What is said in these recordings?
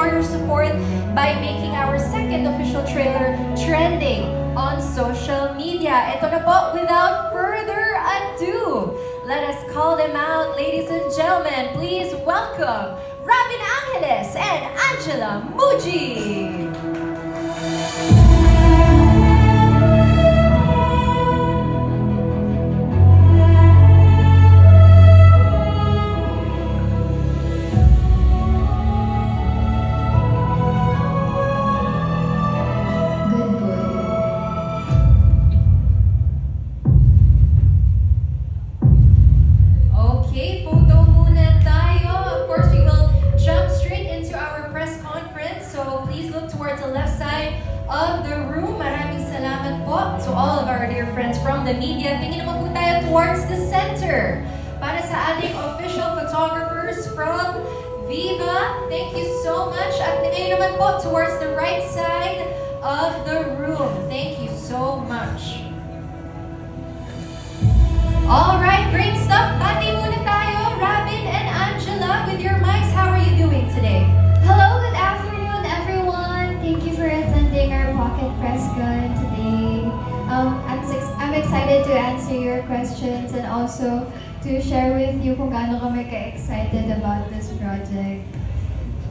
your support by making our second official trailer trending on social media. Ito na po, without further ado, let us call them out, ladies and gentlemen. Please welcome Robin Angeles and Angela Muji. Okay, photo muna tayo. Of course, we will jump straight into our press conference. So please look towards the left side of the room. Maraming salamat po to all of our dear friends from the media. Tingin naman po tayo towards the center para sa ating official photographers from Viva. Thank you so much. At ngayon naman po towards the right side of the room. Thank you so much. Alright, great stuff. Bati muna tayo, Robin and Angela, with your mics. How are you doing today? Hello, good afternoon, everyone. Thank you for attending our Pocket Press Con today. I'm excited to answer your questions and also to share with you kung gaano kami ka-excited about this project.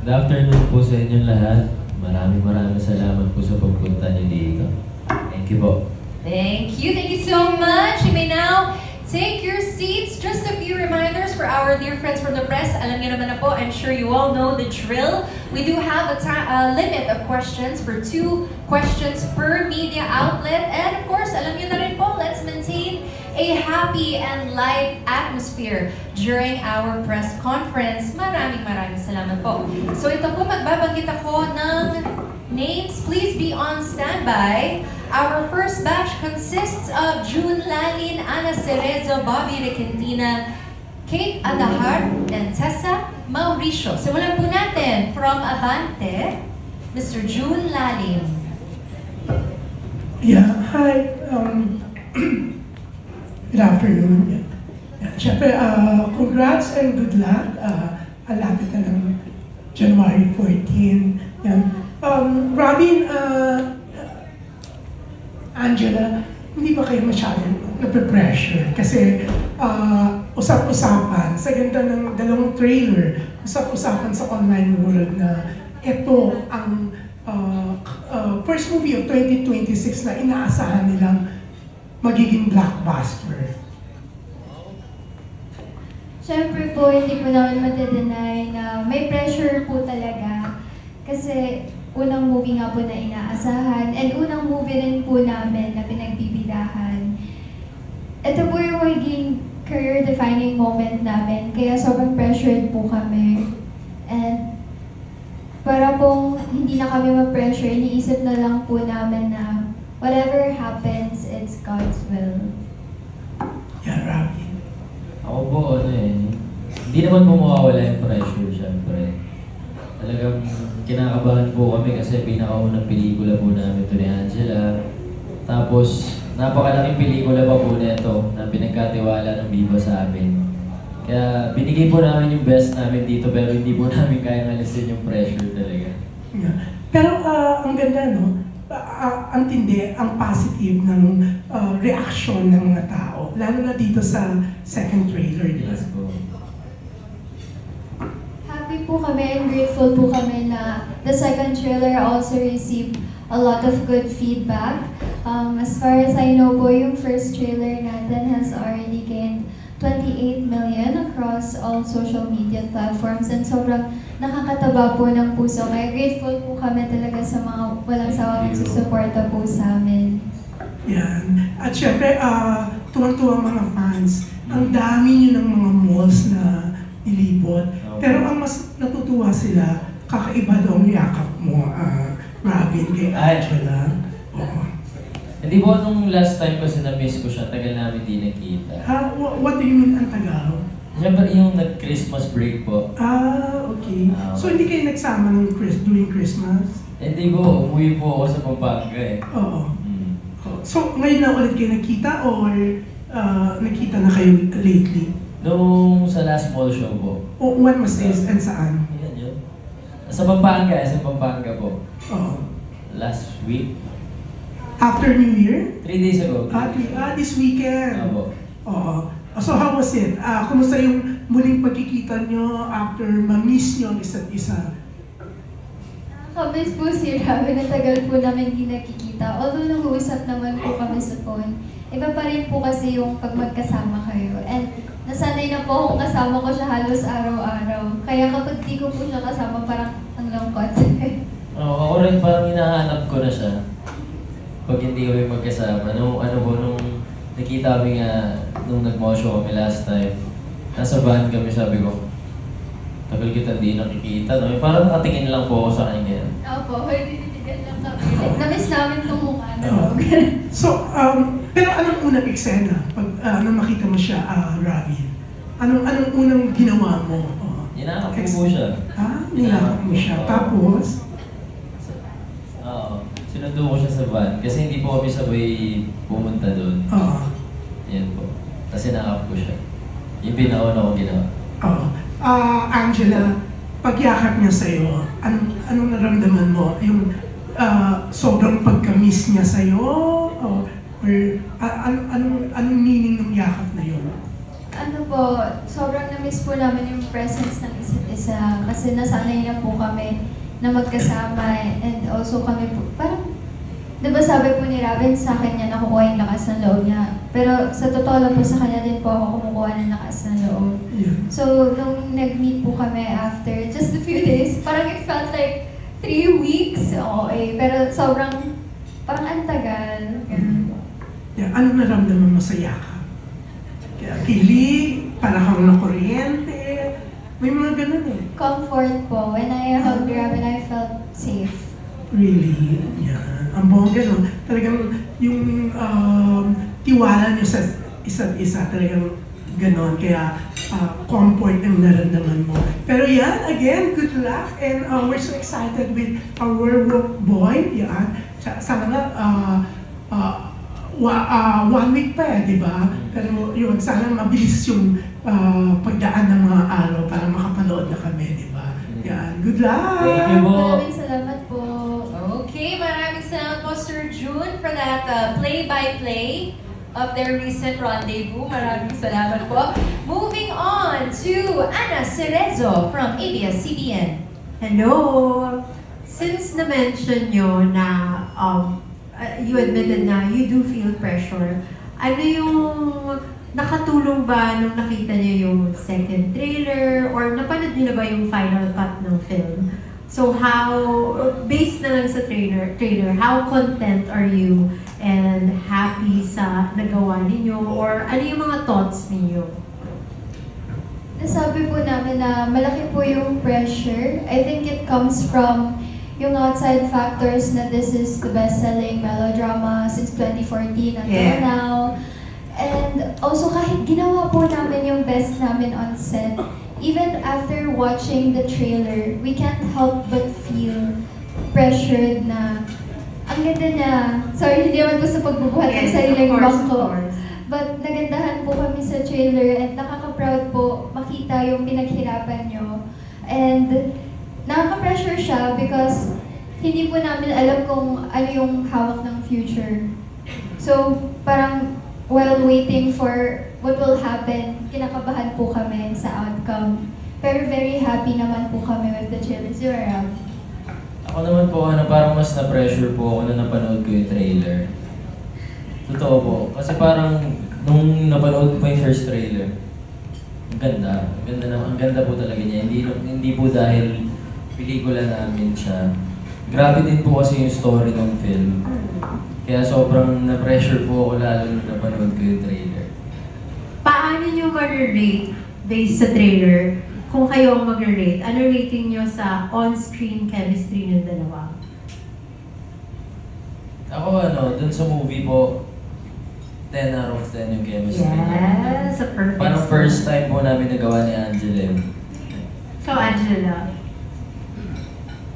Good afternoon po sa inyong lahat. Maraming salamat po sa pagpunta niyo dito. Thank you po. Thank you so much. You may now take your seats. Just a few reminders for our dear friends from the press. Alam niyo naman na po, I'm sure you all know the drill. We do have a limit of questions for 2 questions per media outlet. And of course, alam niyo na rin po, let's maintain a happy and light atmosphere during our press conference. Maraming salamat po. So ito po, magbabanggit ako ng names. Please be on standby. Our first batch consists of June Lalin, Ana Cerezo, Bobby Requentina, Kate Adahar, and Tessa Mauricio. Simulan po natin from Avante, Mr. June Lalin. Yeah, hi. Good afternoon. Yeah, syempre, congrats and good luck. Alapit na ng January 14. Yan. Robin, Angela, hindi ba kayo masyadong nape-pressure? Kasi usap-usapan, sa ganda ng dalawang trailer, usap-usapan sa online world na ito ang first movie of 2026 na inaasahan nilang magiging blockbuster. Siyempre po, hindi po namin matadenay na may pressure po talaga. Kasi unang movie nga po na inaasahan and unang movie rin po namin na pinagbibidahan. Ito po yung magiging career-defining moment namin, kaya sobrang pressured po kami. And para pong hindi na kami ma-pressure, iniisip na lang po namin na whatever happens, it's God's will. Yeah, Robin. Ako po, hindi naman po mawawala yung pressure, syempre. Talagang kinakabahan po kami kasi pinakaunang pelikula po namin ito ni Angela. Tapos, napakalaking pelikula pa po nito na pinagkatiwala ng Viva sa amin. Kaya binigay po namin yung best namin dito pero hindi po namin kayang alisin yung pressure talaga. Yeah. Pero ang ganda, no? Ang tindi, ang positive ng reaction ng mga tao. Lalo na dito sa second trailer, di ba? Yes po. Happy po kami and grateful po kami na the second trailer also received a lot of good feedback. As far as I know po, yung first trailer natin has already gained 28 million across all social media platforms and sobrang nakakataba po ng puso. Kaya grateful po kami talaga sa mga walang sawang susuporta po sa amin. Yan. At syempre, tuwang-tuwang mga fans. Ang dami nyo ng mga malls na nilibot. Pero ang mas natutuwa sila, kakaiba daw ang yakap mo, Robin, kay Angela. Oo. Hindi po nung last time kasi na-miss ko siya, tagal namin di nakita. What do you mean ang Tagalog? Siyempre yung nag-Christmas break po. Okay. So hindi kayo nagsama ng during Christmas? Hindi po, umuwi po ako sa Pampanga eh. Oo. So ngayon na ulit kayo nakita or nakita na kayo lately? Nung sa last mall show po. O when was this and saan? Yan yun. Sa Pampanga po. Oo. Last week, After New Year? 3 days ago. This weekend. Opo. Oo. So how was it? Kumusta yung muling pagkikita nyo after ma-miss nyo ang isa't isa? Nakakamiss po si Ravi, natagal po namin hindi nakikita. Although nag-uusap naman po kami sa phone, iba pa rin po kasi yung pag magkasama kayo. And nasanay na po akong kasama ko siya halos araw-araw. Kaya kapag di ko po siya kasama, parang ang lungkot. Oo, ako rin parang hinahanap ko na siya. Pag hindi kami magkasama. Nung nakita kami nga, nung nag-motion kami last time, nasa van kami, sabi ko, tagal kita hindi nakikita. No? Parang nakatingin lang po ako sa kanya. Opo, tinitigan lang kami. Namiss namin itong mukha na. So, pero anong unang eksena pag nung makita mo siya, Ravi? Anong unang ginawa mo? Hinakap ko po siya. Nilakap mo siya. Tapos? Oo. Sinundo ko siya sa van. Kasi hindi po kami sabay pumunta doon. Oo. Yan po. Tapos hinakap ko siya. Yung pinauna ko ginawa. Oo. Angela, pagyakap niya sa'yo, anong naramdaman mo? Yung sobrang pagka-miss niya sa'yo? Or anong meaning ng yakap na yun? Ano po, sobrang na-miss po namin yung presence ng isa't isa kasi nasanay na po kami na magkasama and also kami po, parang, di ba sabi po ni Raven sa akin niya nakukuha yung lakas ng loob niya. Pero sa totoo lang po sa kanya din po ako kumukuha ng lakas ng loob. Yeah. So, nung nag-meet po kami after just a few days, parang it felt like 3 weeks. Oo pero sobrang, parang ang tagal. Ganun. Yeah. Anong naramdaman mo sa yakap? Kilig, parang na kuryente, may mga ganun eh. Comfort po. When I hugged Raven, I felt safe. Really? Yan. Ang bongga, no? Talagang yung tiwala niyo sa isa't isa, talagang ganon. Kaya comfort ang naramdaman mo. Pero yan, again, good luck. And we're so excited with our werewolf boy. Yan. Sana nga, 1 week pa di ba? Pero yun, sana mabilis yung pagdaan ng mga araw para makapanood na kami, di ba? Yan. Good luck! Thank you po. Maraming salamat po. Okay, maraming salamat po Sir June for that play-by-play of their recent rendezvous. Maraming salamat po. Moving on to Ana Cerezo from ABS-CBN. Hello! Since na-mention nyo na you admitted na you do feel pressure, ano yung nakatulong ba nung nakita niyo yung second trailer or napanood niyo na ba yung final cut ng film? So how, based na lang sa trailer, how content are you and happy sa nagawa ninyo or ano yung mga thoughts ninyo? Nasabi po namin na malaki po yung pressure. I think it comes from yung outside factors na this is the best-selling melodrama since 2014 until now. And also kahit ginawa po namin yung best namin on set, even after watching the trailer, we can't help but feel pressured na ang ganda niya. Sorry, hindi naman po sa pagbubuhat ng sariling bangko. But nagandahan po kami sa trailer and nakaka-proud po makita yung pinaghirapan nyo. And nakaka-pressure siya because hindi po namin alam kung ano yung hawak ng future. So, parang while waiting for what will happen, kinakabahan po kami sa outcome. Pero very happy naman po kami with the trailer. Si Rab. Ako naman po, parang mas na-pressure po ako na napanood ko yung trailer. Totoo po. Kasi parang nung napanood ko pa yung first trailer, ang ganda. Ang ganda po talaga niya. Hindi po dahil pelikula namin siya. Grabe din po kasi yung story ng film. Kaya sobrang na-pressure po ako lalo nung napanood ko yung trailer. Paano nyo ma-rate based sa trailer? Kung kayo ang mag-rate, ano rating nyo sa on-screen chemistry ng dalawa? Ako dun sa movie po, 10 out of 10 yung chemistry. Yes, a perfect. Parang first time po namin nagawa ni Angela yun. So, Angela.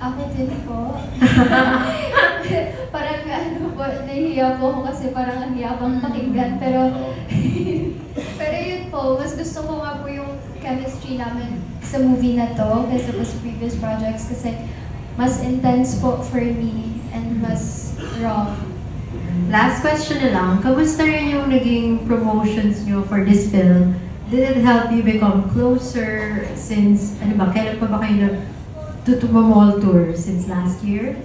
Ako din po. Parang po, nahihiya po ako kasi parang ang hiyabang pakinggan. Pero yun po, mas gusto ko nga po yung chemistry namin sa movie na to kaysa po sa previous projects kasi mas intense po for me and mas raw. Last question na lang, kamusta rin yung naging promotions nyo for this film? Did it help you become closer since, ano ba, kailan pa ba kayo nag-mall tour? Since last year?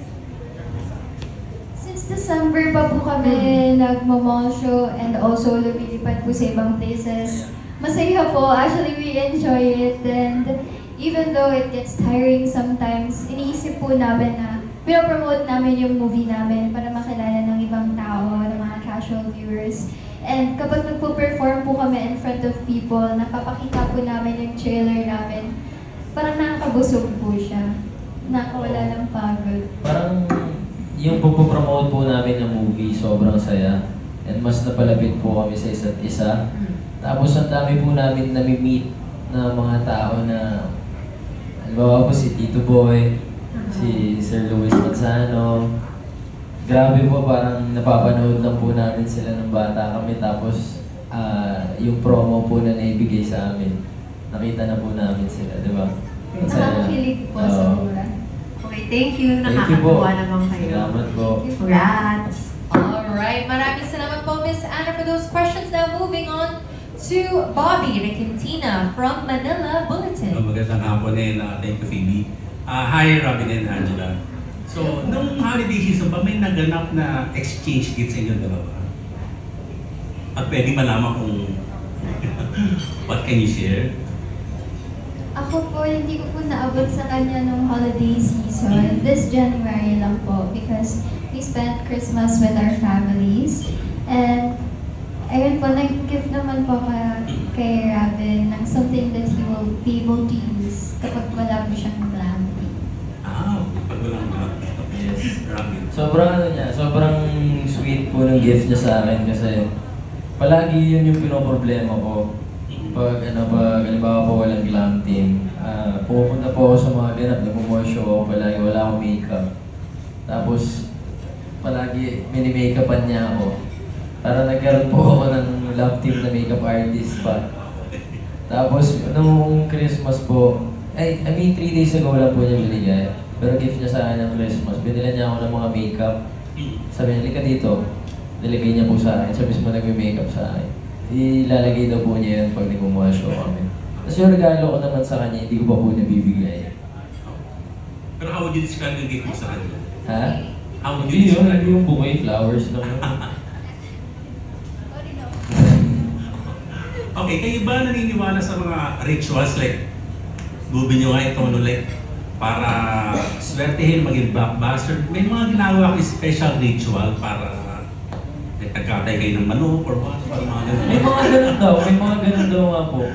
Since December pa po kami nagmo-mall show and also lumilipad po sa ibang places. Masaya po. Actually, we enjoy it. And even though it gets tiring sometimes, iniisip po namin na pinopromote namin yung movie namin para makilala ng ibang tao, ng mga casual viewers. And kapag nagpo-perform po kami in front of people, napapakita po namin yung trailer namin, parang nakakabusog po siya. Nakawala ng pagod. Parang yung pagpopromote po namin ng movie, sobrang saya. And mas napalapit po kami sa isa't isa. Tapos ang dami po namin nami-meet na mga tao na, halimbawa po si Tito Boy, si Sir Luis Manzano. Grabe po, parang napapanood lang po namin sila ng bata kami. Tapos yung promo po na naibigay sa amin, nakita na po namin sila, di ba? Ang saya. Nakakakilig po Oo. siguro. Okay, thank you. Thank you po. Nakakatuwa naman kayo. Salamat po. Congrats! Alright, maraming salamat po Miss Anna for those questions. Now moving on to Bobby Requintina from Manila Bulletin. Magandang hapon and thank you, Phoebe. Hi, Robin and Angela. So, nung holiday season pa, may naganap na exchange gifts sa inyong dalawa. At pwede malaman kung what can you share? Ako po, hindi ko po naabot sa kanya nung holiday season. This January lang po because we spent Christmas with our families. And ayun po, nag-gift naman po kay Robin ng something that he will be able to use kapag wala po siyang glamping. Pag walang Yes. Robin. Sobrang sweet po ng gift niya sa akin kasi palagi yun yung pinoproblema ko. Pag halimbawa po walang glam team, pupunta po ako sa mga ganap, nagmumosyo ako palagi, wala akong makeup. Tapos, palagi mini-makeupan niya ako. Para nagkaroon po ako ng love team na makeup artist pa. Tapos, nung Christmas po, 3 days ago lang po niya binigay. Pero gift niya sa akin ng Christmas, binila niya ako ng mga makeup. Sabi niya, lika dito. Nilagay niya po sa akin. Sabi mo nagme-makeup sa akin. Ilalagay daw po niya yun pag nagmumosyo kami. Tapos yung regalo ko naman sa kanya, hindi ko pa po nabibigay. Pero how would you describe yung gift mo sa kanya? Ha? How would Hindi you yun, describe hindi yung bouquet, flowers lang yun. Okay, kayo ba naniniwala sa mga rituals like gubi nyo nga ito, like para swertehin, maging blockbuster? May mga ginagawa kayo special ritual para nagkatay kayo ng manok or what? Mga ganun. May mga ganun daw nga po.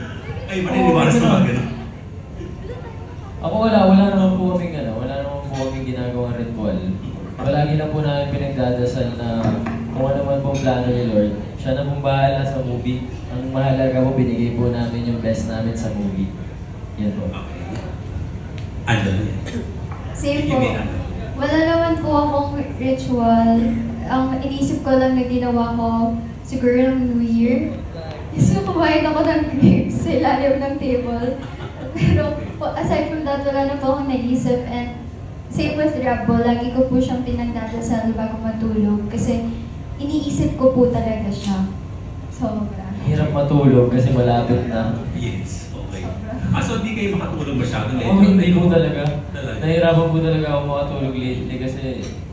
Ay, maniniwala sa mga ganun. Ako wala naman po kaming ginagawang ritual. Palagi na po namin pinagdadasal na kung ano man pong plano ni Lord, siya na pong bahala sa movie. Ang mahalaga po, binigay po namin yung best namin sa movie. Yan po. Okay. Andun yan. Same po. Wala naman po akong ritual. Ang inisip ko lang na ginawa ko, siguro ng New Year, is kumain ako ng grapes sa ilalim ng table. Pero aside from that, wala na po akong naisip. And same with Rabo, lagi ko po siyang pinagdadasal bago matulog. Kasi iniisip ko po talaga siya. Sobra. Hirap matulog kasi malapit na. Yes, okay. So hindi kayo makatulog masyado Ako hindi po talaga. Talaga? Nahirapan po talaga ako makatulog lately kasi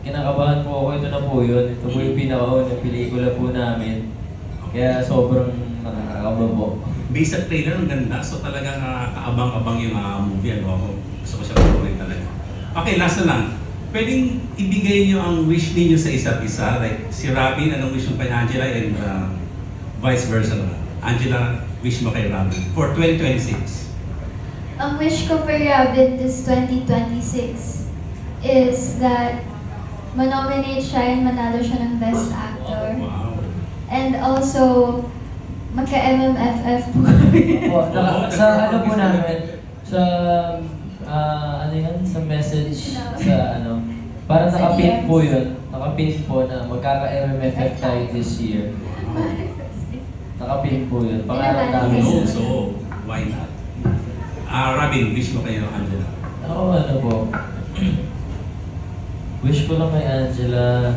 kinakabahan po ako. Ito na po yun. Ito po yung pinakaunang pelikula po namin. Kaya sobrang nakakakaba po. Based sa trailer, ang ganda. So talagang kaabang-abang yung movie. Gusto ko siya panoorin talaga. Okay, last na lang. Pwedeng ibigay niyo ang wish ninyo sa isa't isa. Like si Robin, anong wish mo kay Angela and vice versa naman. Angela, wish mo kay Robin for 2026. Ang wish ko for Robin this 2026 is that manominate siya and manalo siya ng Best Actor. Wow. And also, magka-MMFF po kami. Sa ano po namin, sa sa message, sa parang Sa nakapin DMs. po yun. Nakapin po na magkaka-MMFF tayo this year. Nakapin po yun. Pangarap namin. No, yun. so why not? Robin, wish mo kayo, Angela. Ako ano po, wish ko lang kay Angela,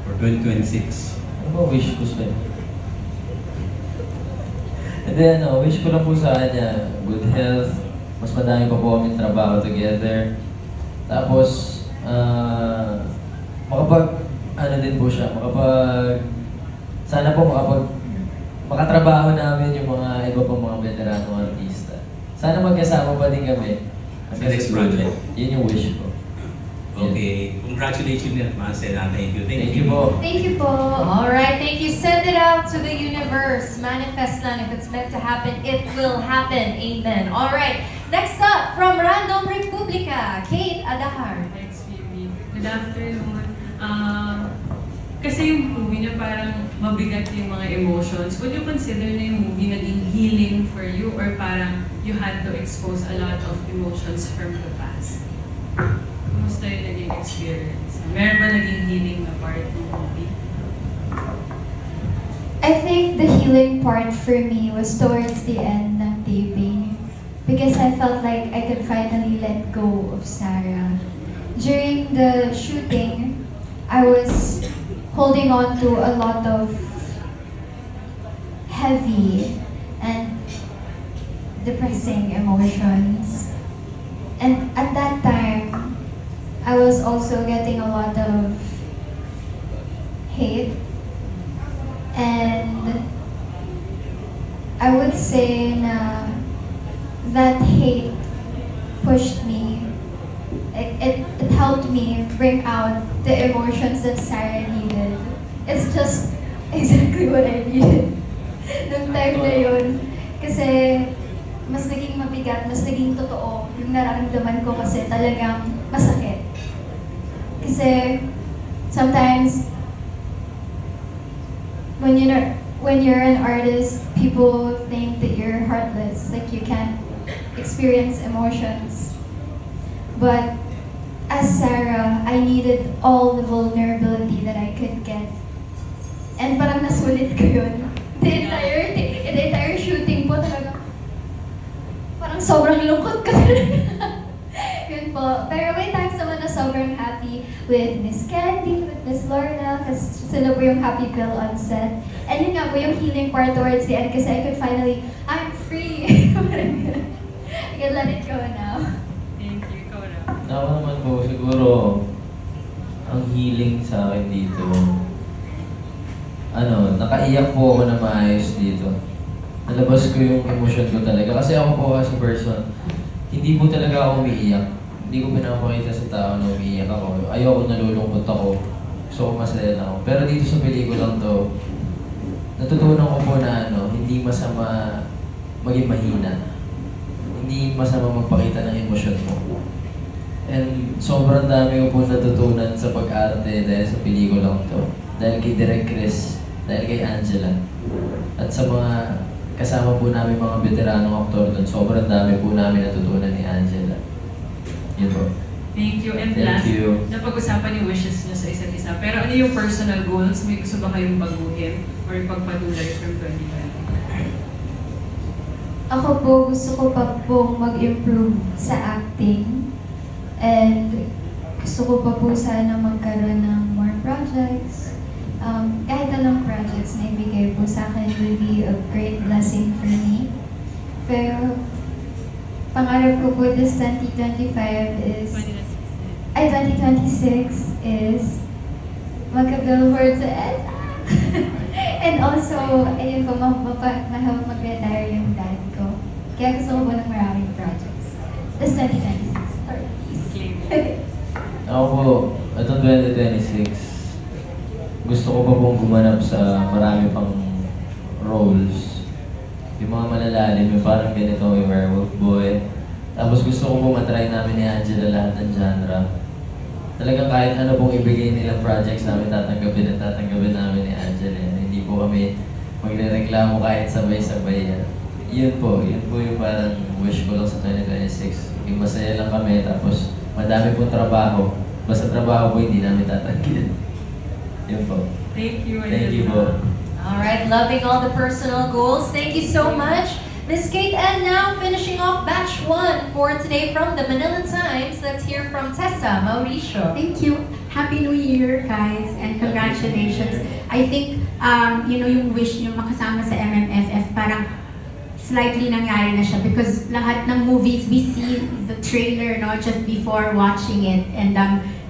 For 2026. ano ba wish ko sa'yo? Hindi ano, wish ko lang po sa kanya, good health, mas madami pa po kami trabaho together. Tapos, ano din po siya, sana po makatrabaho namin yung mga iba pang mga veteranong artista. Sana magkasama pa din kami. Sa next project. Yun yung wish ko. Okay, congratulations din, Marcela. Thank you. Thank you po. Thank you po. All right, thank you. Send it out to the universe. Manifest lang. If it's meant to happen, it will happen. Amen. All right. Next up, from Random Republica, Kate Adahar. Thanks, Phoebe. Good afternoon. Kasi yung movie niya parang mabigat yung mga emotions. Would you consider na yung movie naging healing for you or parang you had to expose a lot of emotions from the past? Kumusta yung naging experience? Meron ba naging healing na part ng movie? I think the healing part for me was towards the end ng taping because I felt like I could finally let go of Sarah. During the shooting, I was holding on to a lot of heavy and depressing emotions. And at that time, I was also getting a lot of hate. And I would say na that hate pushed me. It helped me bring out the emotions that Sarah needed. It's just exactly what I needed nung time na yun. Kasi mas naging mabigat, mas naging totoo yung nararamdaman ko kasi talagang masakit. Kasi sometimes when you're an artist, people think that you're heartless, like you can't experience emotions. But as Sarah, I needed all the vulnerability that I could get. And parang nasulit ko yun. The entire shooting po talaga, parang sobrang lungkot ko talaga. Yun po. Pero may times naman na sobrang happy with Miss Candy, with Miss Lorna, kasi sila po yung happy pill on set. And yun nga po yung healing part towards the end kasi I could finally, I'm free. I can let it go now. Thank you. Ikaw na. Ako naman po, siguro, ang healing sa akin dito, nakaiyak po ako na maayos dito. Nalabas ko yung emosyon ko talaga. Kasi ako po as a person, hindi po talaga ako umiiyak. Hindi ko pinapakita sa tao na umiiyak ako. Ayoko, nalulungkot ako. Gusto ko masaya lang ako. Pero dito sa pelikulang to, natutunan ko po na hindi masama maging mahina. Hindi masama magpakita ng emosyon mo. And sobrang dami ko po natutunan sa pag-arte dahil sa pelikulang to. Dahil kay Direk Chris, dahil kay Angela. At sa mga kasama po namin mga veteranong aktor doon, sobrang dami po namin natutunan ni Angela. Yun po. Thank you. And Thank last, you. napag-usapan yung wishes niyo sa isa't isa. Pero ano yung personal goals? May gusto ba kayong baguhin or ipagpatuloy from 2020? Ako po, gusto ko pa pong mag-improve sa acting. And gusto ko pa po sana magkaroon ng more projects. Kahit anong projects na ibigay po sa akin will be a great blessing for me. Pero, pangarap ko po this 2025 is, 2026 is magka-billboard sa EDSA. And also, ayun po, ma-help mag-retire yung dad ko. Kaya gusto ko po ng maraming projects. This 2026. Sorry, please. Ako po, itong 2026, gusto ko pa pong gumanap sa marami pang roles. Yung mga malalalim, yung parang ganito, yung Werewolf Boy. Tapos gusto ko po matry namin ni Angela lahat ng genre. Talagang kahit ano pong ibigay nilang projects namin, tatanggapin at tatanggapin namin ni Angela. Hindi po kami magre-reklamo kahit sabay-sabay yan. Yun po yung parang wish ko lang sa 2026. Yung masaya lang kami, tapos madami pong trabaho. Basta trabaho po, hindi namin tatanggihan. Yun po. Thank you. Thank you po. All right, loving all the personal goals. Thank you so much, Miss Kate. And now, finishing off for today from the Manila Times. Let's hear from Tessa Mauricio. Thank you. Happy New Year, guys, and congratulations. I think, yung wish nyo makasama sa MMFF, parang slightly nangyari na siya because lahat ng movies, we see the trailer, no, just before watching it, and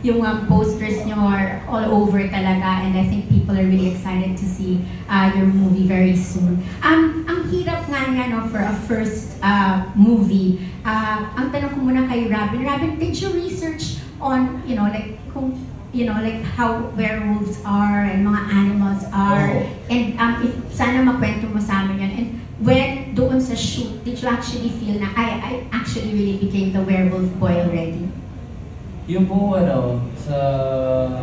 yung posters nyo are all over talaga, and I think people are really excited to see your movie very soon. Ang hirap nga niya, no, for a first movie. Ang tanong ko muna kay Robin. Robin, did you research on, like how werewolves are and mga animals are? Oo. And if sana makwento mo sa amin yan. And when doon sa shoot, did you actually feel na I actually really became the werewolf boy already? Yung po sa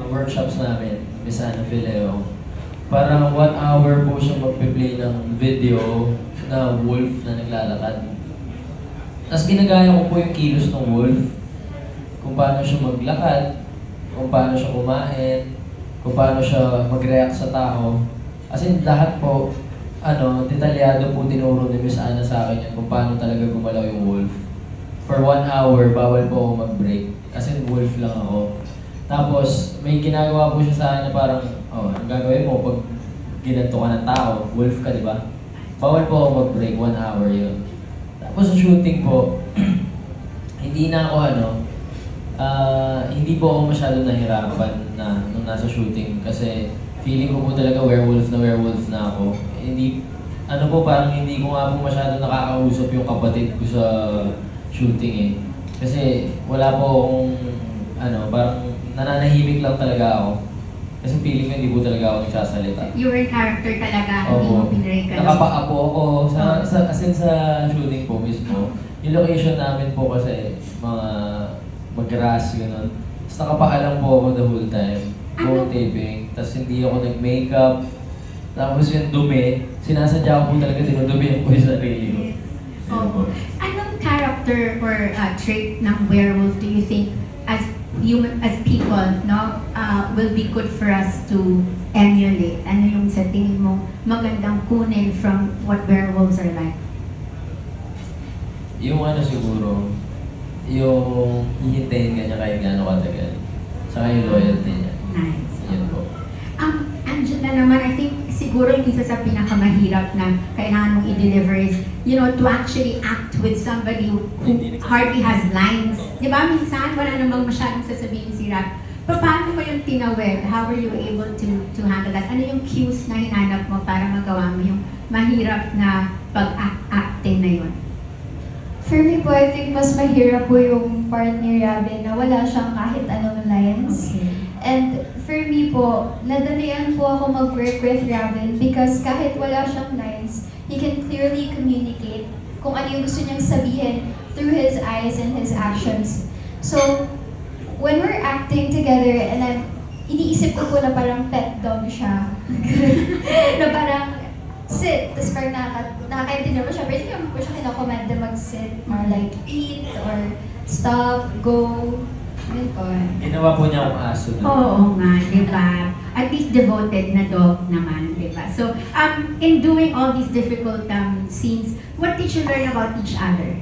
workshops namin, Miss Ana Fileo, parang 1 hour po siya magpe-play ng video na wolf na naglalakad. Tapos ginagaya ko po yung kilos ng wolf, kung paano siya maglakad, kung paano siya kumain, kung paano siya mag-react sa tao. As in, lahat po, detalyado po tinuro ni Miss Ana sa akin yan kung paano talaga gumalaw yung wolf. For 1 hour, bawal po ako mag-break. Kasi wolf lang ako. Tapos, may ginagawa po siya sa akin na parang, ang gagawin mo pag ginanto ka ng tao, wolf ka, di ba? Bawal po ako mag-break, 1 hour yun. Tapos sa shooting po, hindi na ako hindi po ako masyado nahirapan na nung nasa shooting kasi feeling ko po talaga werewolf na ako. Hindi, parang hindi ko nga po masyado nakakausap yung kapatid ko sa shooting eh. Kasi wala po akong, parang nananahimik lang talaga ako. Kasi feeling ko hindi po talaga ako nagsasalita. You were in character talaga, hindi mo pinray ka. Nakapaa po ako. As in sa shooting po mismo, yung location namin po kasi mga mag-grass, gano'n. Tapos nakapaa lang po ako the whole time. Buong taping. Tapos hindi ako nag-makeup. Tapos yung dumi, sinasadya ko po talaga, dinudumi ko yung sarili ko. Yun po. Anong character or trait ng werewolf do you think as people, no, will be good for us to emulate? Ano yung sa tingin mo magandang kunin from what werewolves are like? Yung siguro, yung hihintayin ka niya kahit gaano katagal. Saka yung loyalty niya. Nice. Yun po. Angela naman, I think siguro yung isa sa pinakamahirap na kailangan mong i-deliver is, to actually act with somebody who hardly has lines. Di ba? Minsan, wala namang masyadong sasabihin si Rap. Paano mo yung tinawid? How were you able to handle that? Ano yung cues na hinanap mo para magawa mo yung mahirap na pag-acting na yun? For me po, I think mas mahirap po yung part ni Robin na wala siyang kahit anong lines. And for me po, nadalian po ako mag-work with Robin because kahit wala siyang lines, he can clearly communicate kung ano yung gusto niyang sabihin through his eyes and his actions. So, when we're acting together and then iniisip ko po na parang pet dog siya. Na parang sit, tapos parang nakakaintindihan mo siya, pero hindi naman po siya kinakomand na mag-sit or like eat or stop, go. Yun po. Ginawa po niya akong aso doon. Oo nga, di ba? At least devoted na dog naman, di ba? So, in doing all these difficult scenes, what did you learn about each other?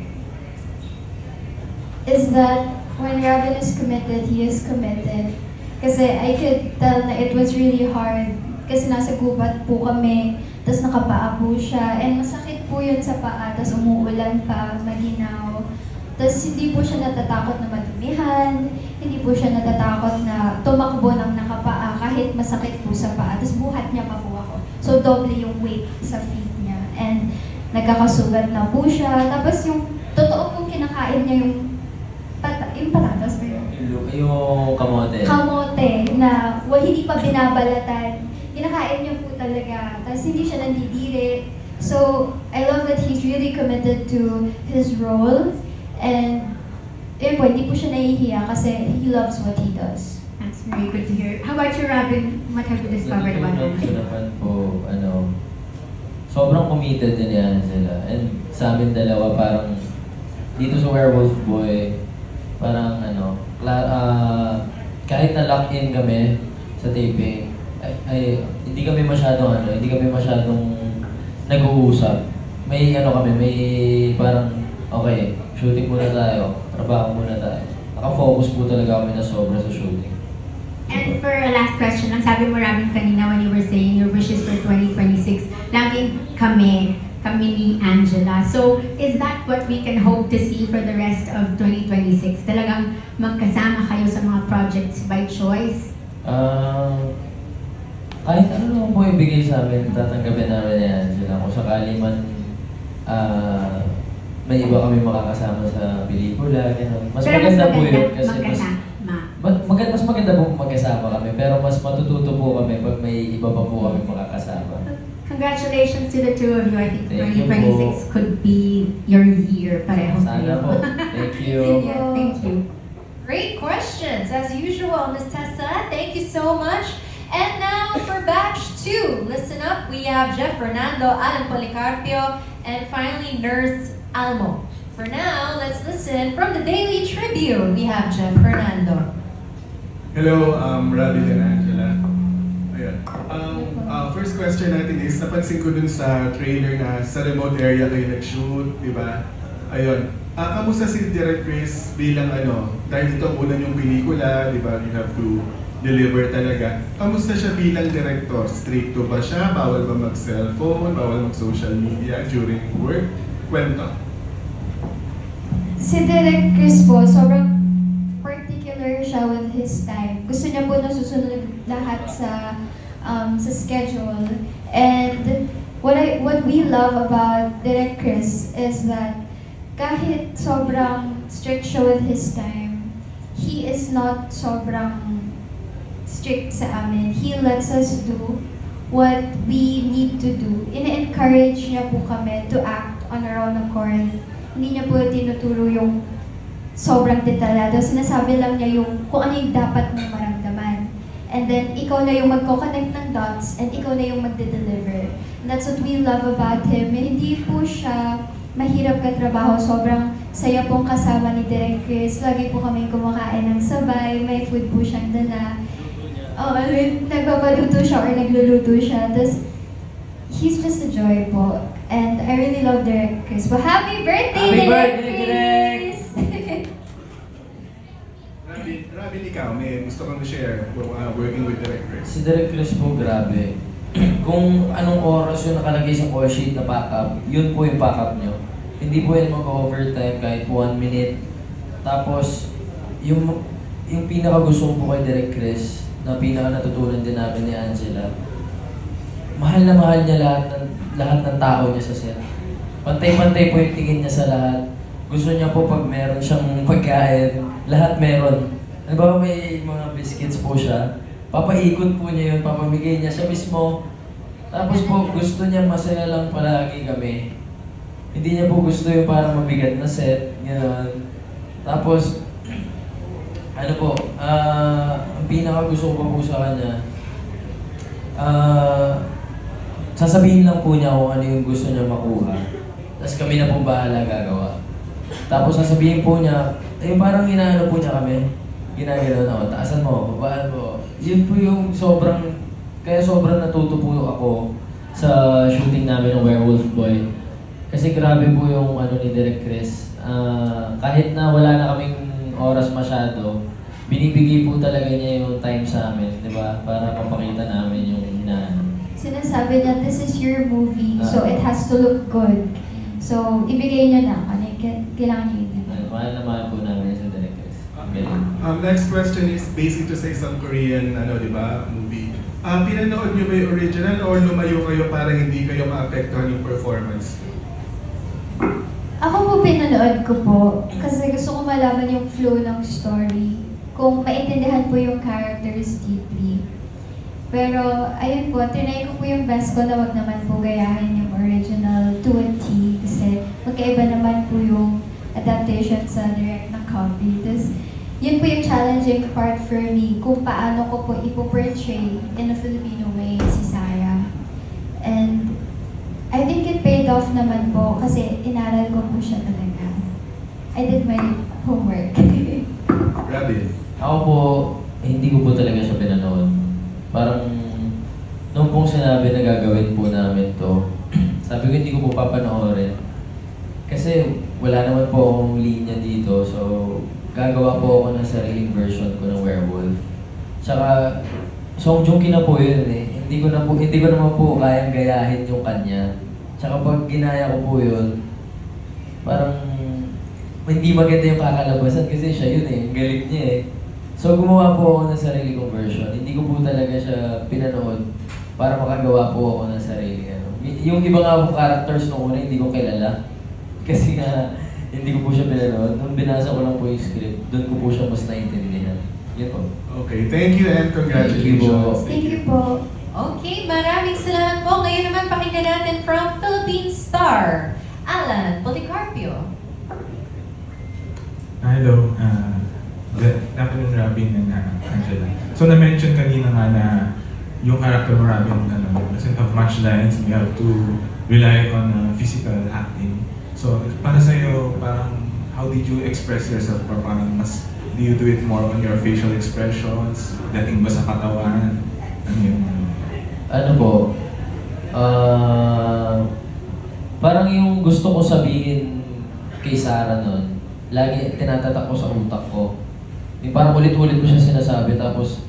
Is that when Robin is committed, he is committed. Kasi I could tell na it was really hard. Kasi nasa gubat po kami, tapos nakapaa po siya, and masakit po yun sa paa, tapos umuulan pa, maginaw. Tapos hindi po siya natatakot na madumihan, hindi po siya natatakot na tumakbo ng nakapaa kahit masakit po sa paa. Tapos buhat niya pa po ako. So doble yung weight sa feet niya. And nagkakasugat na po siya. Tapos yung totoo pong kinakain niya yung patatas ba yun? Yung kamote. Kamote na hindi pa binabalatan. Kinakain niya po talaga. Tapos hindi siya nandidiri. So, I love that he's really committed to his role. And, yun po, hindi po siya nahihiya kasi he loves what he does. That's very good to hear. How about you, Robin? What have you discovered about Natutunan ko him? naman po, sobrang committed din yan sila. And sa amin dalawa, parang dito sa Werewolf Boy, parang kahit na lock-in kami sa taping, hindi kami masyadong nag-uusap. May may parang okay, shooting muna tayo, trabaho muna tayo. Naka-focus po talaga kami na sobra sa shooting. And for a last question, ang sabi mo Robin kanina when you were saying your wishes for 2026, laging kami ni Angela. So, is that what we can hope to see for the rest of 2026? Talagang magkasama kayo sa mga projects by choice? Kahit ano naman po ibigay sa amin, tatanggapin namin ni Angela. Kung sakali man may iba kami makakasama sa pelikula, gano'n. Mas Pero maganda po yun kasi magkasama. mas maganda po magkasama kami, pero mas matututo po kami pag may iba pa po kami makakasama. Congratulations to the two of you. I think Thank you 2026 could be your year. Pareho Sana kayo. po. Thank you. Thank you. Great questions, as usual, Ms. Tessa. Thank you so much. And now for batch 2. Listen up, we have Jeff Fernando, Alan Policarpio, and finally Nurse Almo. For now, let's listen from the Daily Tribune. We have Jeff Fernando. Hello, Robin and Angela. Ayan. First question natin is, napansin ko dun sa trailer na sa remote area kayo nag-shoot, di ba? Ayun. Kamusta si Direk Chris bilang dahil ito ang una yung pelikula, di ba? You have to deliver talaga. Kamusta siya bilang director? Stricto ba siya? Bawal ba mag-cellphone? Bawal mag-social media during work? Kwento. Si Direk Chris po, sobrang particular siya with his time. Gusto niya po nasusunod lahat sa schedule. And what we love about Direk Chris is that kahit sobrang strict siya with his time, he is not sobrang strict sa amin. He lets us do what we need to do. Ina-encourage niya po kami to act on our own accord. Hindi niya po tinuturo yung sobrang detalyado. Sinasabi lang niya yung kung ano yung dapat mong maramdaman. And then, ikaw na yung magko-connect ng dots and ikaw na yung magde-deliver. And that's what we love about him. Hindi po siya mahirap katrabaho. Sobrang saya pong kasama ni Direk Chris. Lagi po kami kumakain ng sabay. May food po siyang dala. Nagpapaluto siya or nagluluto siya. Tapos, he's just a joy po. And I really love Direk Chris. Well, happy birthday, Happy Direk birthday, Chris! Robin, ikaw, may gusto kang share working with Direk Chris? Si Direk Chris po, grabe. Kung anong oras yung nakalagay sa call sheet na pack-up, yun po yung pack-up nyo. Hindi po yan mag-overtime kahit po 1 minute. Tapos, yung pinaka-gusto ko po kay Direk Chris, na pinaka-natutunan din namin ni Angela, mahal na mahal niya lahat ng tao niya sa set. Pantay-pantay po yung tingin niya sa lahat. Gusto niya po pag meron siyang pagkain, lahat meron. Halimbawa may mga biscuits po siya, papaikot po niya yun, papamigay niya siya mismo. Tapos po gusto niya masaya lang palagi kami. Hindi niya po gusto yung parang mabigat na set, gano'n. Tapos, ano po, ang pinaka gusto ko pa po sa kanya, sasabihin lang po niya kung ano yung gusto niya makuha. Tapos kami na po bahala gagawa. Tapos sasabihin po niya, parang inaano po niya kami. Ginagano na, taasan mo, babaan mo. Yun po yung kaya sobrang natuto po ako sa shooting namin ng Werewolf Boy. Kasi grabe po yung ni Direk Chris. Kahit na wala na kaming oras masyado, binibigay po talaga niya yung time sa amin, di ba? Para mapakita namin yung hinahanap. Sinasabi niya, this is your movie, so it has to look good. So, ibigay niyo na ano yung kailangan niyo ibigay. Mahal na mahal po namin sa Direk Chris. Next question is basically to say some Korean di ba, movie. Pinanood niyo ba yung original or lumayo kayo para hindi kayo maapektuhan yung performance? Ako po pinanood ko po kasi gusto ko malaman yung flow ng story. Kung maintindihan po yung characters deeply. Pero, ayun po, tinry ko po yung best ko na wag naman po gayahin yung original to a T kasi magkaiba naman po yung adaptation sa direct na copy. Tapos, yun po yung challenging part for me kung paano ko po ipoportray in a Filipino way si Sarah. And I think it paid off naman po kasi inaral ko po siya talaga. I did my homework. Robin. Ako po, hindi ko po talaga siya pinanood. Parang, nung pong sinabi na gagawin po namin to, sabi ko hindi ko po papanoorin. Kasi wala wala naman po akong linya dito. So, gagawa po ako ng sariling version ko ng werewolf. Tsaka, Song Joong Ki na po yun eh. Hindi ko naman po kayang gayahin yung kanya. Tsaka pag ginaya ko po yun, parang hindi maganda yung kakalabasan kasi siya yun eh. Ang galing niya eh. So gumawa po ako ng sarili kong version. Hindi ko po talaga siya pinanood para makagawa po ako ng sarili. Yung iba nga po characters nung una, hindi ko kilala. Kasi nga, hindi ko po siya pinanood. Nung binasa ko lang po yung script, doon ko po siya mas naintindihan. Yun po. Okay, thank you and congratulations. Thank you po. Okay, maraming salamat po. Ngayon naman pakinggan natin from Philippine Star, Alan Policarpio. Hello, good afternoon, Robin and Angela. So na-mention kanina nga na yung character mo, Robin, doesn't have much lines and you have to rely on physical acting. So para sa'yo, parang how did you express yourself? Or parang mas, do you do it more on your facial expressions? Dating ba sa katawan? Ano yun? Ano po, parang yung gusto ko sabihin kay Sarah nun, lagi tinatatak ko sa utak ko. Yung parang ulit-ulit ko siya sinasabi, tapos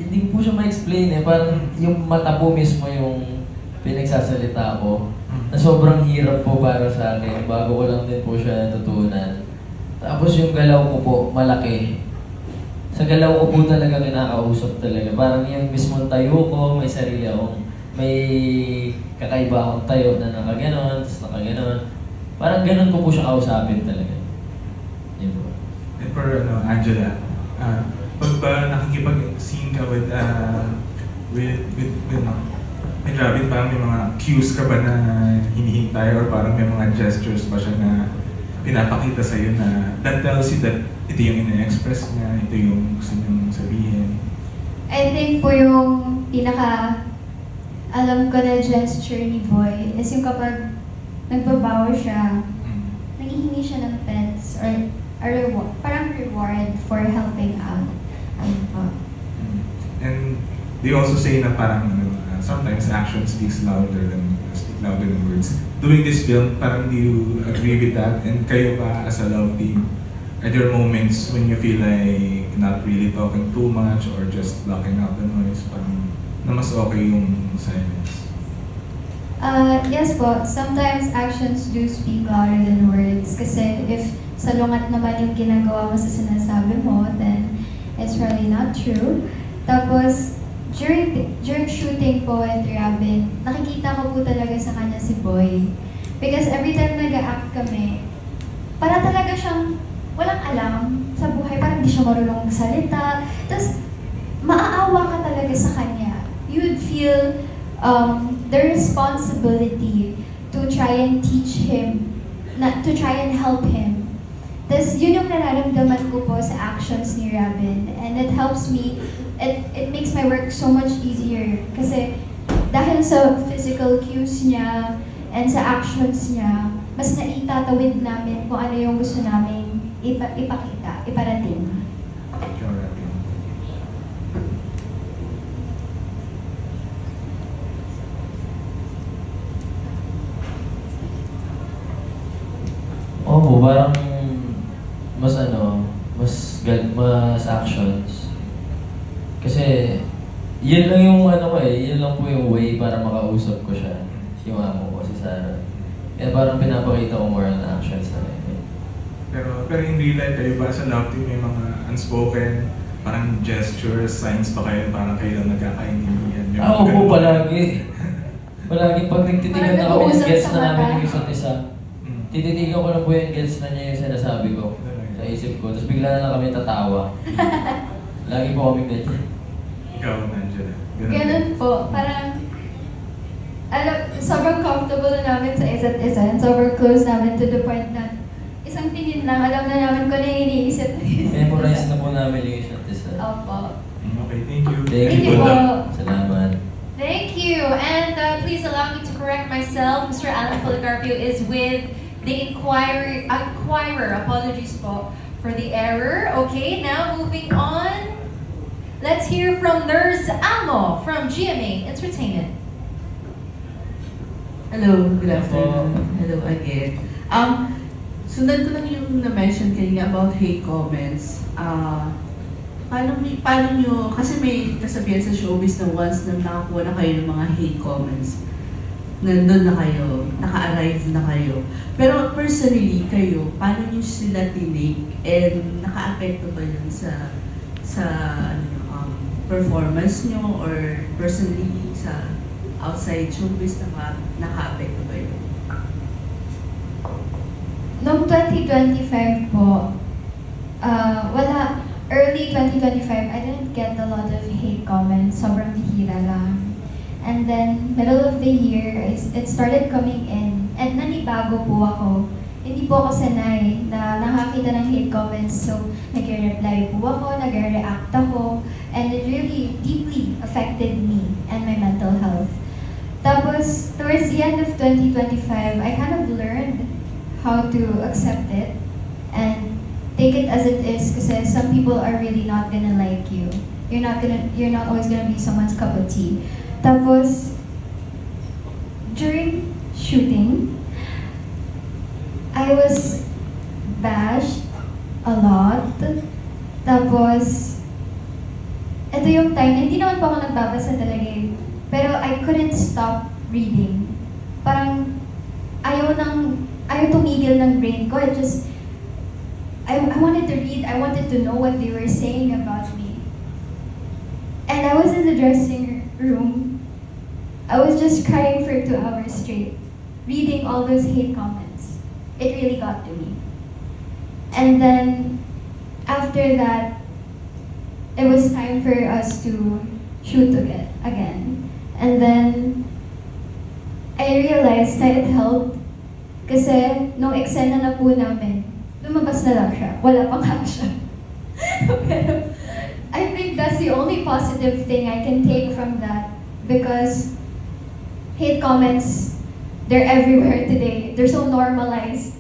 hindi ko po siya ma-explain eh. Parang yung mata po mismo yung pinagsasalita ko, na sobrang hirap po para sa akin. Bago ko lang din po siya natutunan. Tapos yung galaw ko po, malaki. Sa galaw ko po talaga kinakausap talaga. Parang yung mismong tayo ko, may sarili akong, may kakaiba akong tayo na nakaganon, tapos nakaganon. Parang ganon ko po siya kausapin talaga. Yun po. And for Angela, pag ba nakikipag-scene ka with Robin, parang may mga cues ka ba na hinihintay or parang may mga gestures ba siya na pinapakita sa'yo na that tells you that ito yung ina-express niya, ito yung gusto niyang sabihin? I think po yung alam ko na gesture ni Boy is yung kapag nagbabaw siya, nanghihingi siya ng pets or a reward, parang reward for helping out. Ayun po. And they also say na parang sometimes action speaks louder than words. Doing this film, parang do you agree with that? And kayo ba as a love team, are there moments when you feel like not really talking too much or just blocking out the noise? Parang na mas okay yung silence? Yes po, sometimes actions do speak louder than words. Kasi if salungat naman yung ginagawa mo sa sinasabi mo, then it's probably not true. Tapos, during shooting po with Robin, nakikita ko po talaga sa kanya si Boy. Because every time nag-act kami, para talaga siyang walang alam sa buhay, parang hindi siya marunong magsalita. Tapos, maaawa ka talaga sa kanya. You would feel the responsibility to try and teach him, to try and help him. Tapos, yun yung nararamdaman ko po sa actions ni Robin. And it helps me, it makes my work so much easier. Kasi dahil sa physical cues niya and sa actions niya, mas naitatawid namin kung ano yung gusto namin ipakita, iparating. Ikaw, Robin. Oo, parang mas actions. Kasi yun lang yung yun lang po yung way para makausap ko siya, yung amo ko, si Sarah. Kaya parang pinapakita ko more on actions na rin. Pero in real life, kayo ba sa love team may mga unspoken, parang gestures, signs ba kayo, parang kayo lang nagkakaintindihan? Oo po, palagi. Palagi pag nagtitigan na kami, Parang gets sa na namin mata. yung isa't isa. Tititigan ko lang po yung gets na niya yung sinasabi ko sa isip ko. Tapos bigla na lang kami tatawa. Lagi po kami ganyan. Ikaw, Angela. Ganun po, parang sobrang comfortable na namin sa isa't isa and sobrang close namin to the point na isang tingin lang, alam na namin kung ano yung iniisip. Memorize na po namin yung isa't isa. Opo. Okay, thank you. Thank you Thank you po. po. Salamat. Thank you. And please allow me to correct myself. Mr. Alan Policarpio is with the Inquirer. Apologies po for the error. Okay, now moving on. Let's hear from Nurse Amo from GMA Entertainment. Hello, good afternoon. Hello again. sundan ko lang yung na-mention kanina about hate comments. Paano nyo, kasi may kasabihan sa showbiz na once na nakakuha na kayo ng mga hate comments, nandun na kayo, naka-arrive na kayo. Pero personally, kayo, paano nyo sila tinake and naka-apekto ba yun sa performance nyo or personally sa outside showbiz naka-apekto ba yun? Noong 2025 po, early 2025, I didn't get a lot of hate comments. Sobrang bihira lang. And then, middle of the year, it started coming in. And nanibago po ako. Hindi po ako sanay na nakakita ng hate comments. So, nag-reply po ako, nag-react ako. And it really deeply affected me and my mental health. Tapos, towards the end of 2025, I kind of learned how to accept it and take it as it is, kasi some people are really not gonna like you. You're not always gonna be someone's cup of tea. Tapos, during shooting, I was bashed a lot. Tapos, ito yung time na hindi naman pa ako nagbabasa talaga eh. Pero I couldn't stop reading. Parang ayaw tumigil ng brain ko. I wanted to read, I wanted to know what they were saying about me. And I was in the dressing room. I was just crying for 2 hours straight, reading all those hate comments. It really got to me. And then, after that, it was time for us to shoot again. And then, I realized that it helped kasi nung eksena na po namin, lumabas na lang siya. Wala pang action. Pero, I think that's the only positive thing I can take from that because hate comments, they're everywhere today. They're so normalized.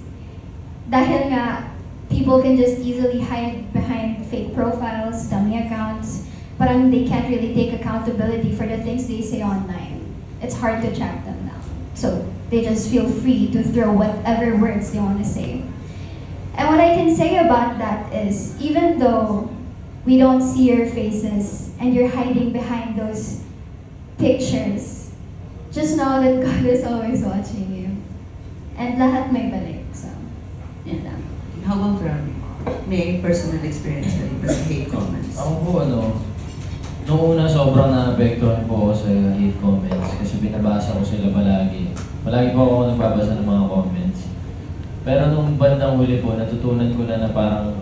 Dahil nga, people can just easily hide behind fake profiles, dummy accounts. Parang they can't really take accountability for the things they say online. It's hard to track them now. So, they just feel free to throw whatever words they want to say. And what I can say about that is, even though we don't see your faces and you're hiding behind those pictures, just know that God is always watching you. And lahat may balik. So, yun lang. How about Rami? May personal experience ka rin ba sa hate comments? Ako po, noong una sobrang naapektuhan po ako sa hate comments kasi binabasa ko sila palagi. Palagi po ako nagbabasa ng mga comments. Pero nung bandang huli po, natutunan ko na parang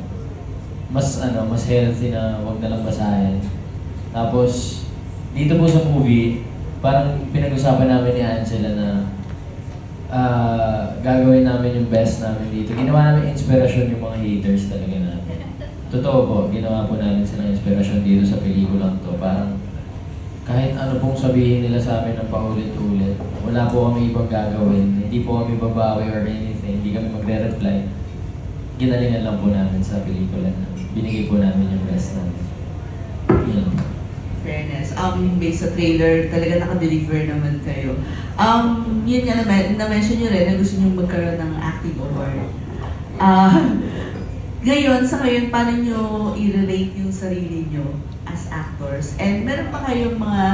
mas healthy na wag na lang basahin. Tapos, dito po sa movie, parang pinag-usapan namin ni Angela na gagawin namin yung best namin dito. Ginawa namin inspirasyon yung mga haters talaga namin. Totoo po, ginawa po namin silang inspirasyon dito sa pelikulang to. Parang kahit ano pong sabihin nila sa amin ng paulit-ulit, wala po kami ibang gagawin. Hindi po kami babawi or anything. Hindi kami magre-reply. Ginalingan lang po namin sa pelikula na binigay po namin yung best namin. Yun. Fairness. Based sa trailer, talaga naka-deliver naman kayo. Yun nga na-mention nyo rin na gusto nyo magkaroon ng acting award. Ngayon, paano nyo i-relate yung sarili nyo as actors? And meron pa kayong mga,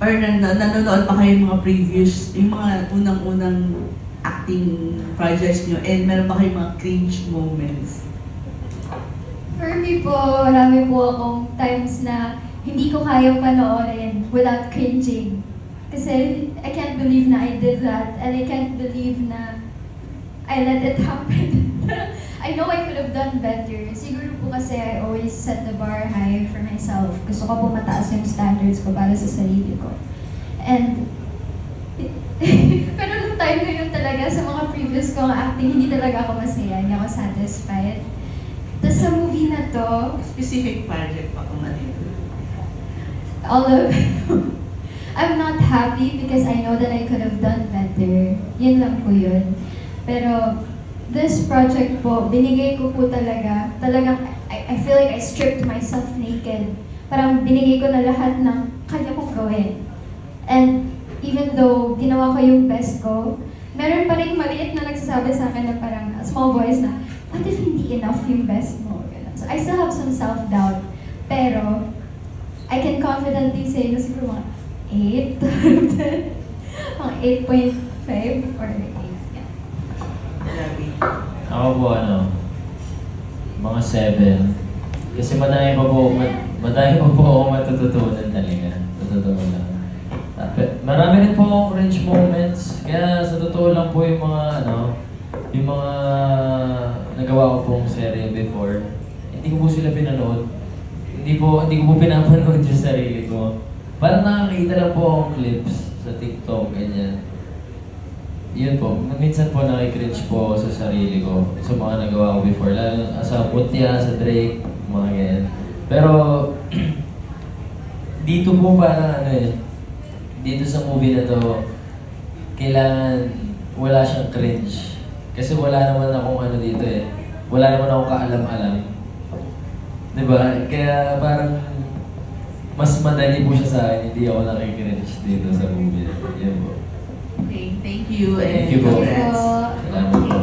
or nanonood pa kayong mga previous, yung mga unang-unang acting projects nyo, and meron pa kayong mga cringe moments? For me po, marami po akong times na hindi ko kayang panoorin without cringing. Kasi I can't believe na I did that, and I can't believe na I let it happen. I know I could have done better. Siguro po kasi I always set the bar high for myself. Gusto ko po mataas yung standards ko para sa sarili ko. And pero nung time na yun talaga, sa mga previous kong acting, hindi talaga ako masaya, hindi ako satisfied. Tapos sa movie na to, Specific project pa kung ano yun. all of I'm not happy because I know that I could have done better. Yun lang po yun. Pero this project po, binigay ko po talagang I feel like I stripped myself naked. Parang binigay ko na lahat ng kaya kong gawin. And even though ginawa ko yung best ko, meron pa rin maliit na nagsasabi sa akin na parang a small voice na, what if hindi enough yung best mo? Ganun. So I still have some self-doubt. Pero, I can confidently say na siguro mga 8, mga 8.5 or 8. Yeah. Ako po mga 7. Kasi madami pa po ako matututunan talaga. Sa totoo lang. Marami rin po akong cringe moments. Kaya sa totoo lang po yung mga nagawa ko pong serye before, hindi ko po sila pinanood. Hindi ko po pinapanood yung sarili ko. Parang nakakita lang po akong clips sa TikTok, ganyan. Yun po, minsan po nakikringe po ako sa sarili ko sa mga nagawa ko before. Lalo sa Putya, sa Drake, mga ganyan. Pero, dito po parang dito sa movie na to, kailangan wala siyang cringe. Kasi wala naman akong dito eh. Wala naman akong kaalam-alam. Diba? Kaya parang mas madali po siya sa akin, hindi ako nakikringe dito sa movie. Yan po. Okay, thank you. Thank you po. congrats. Salamat po.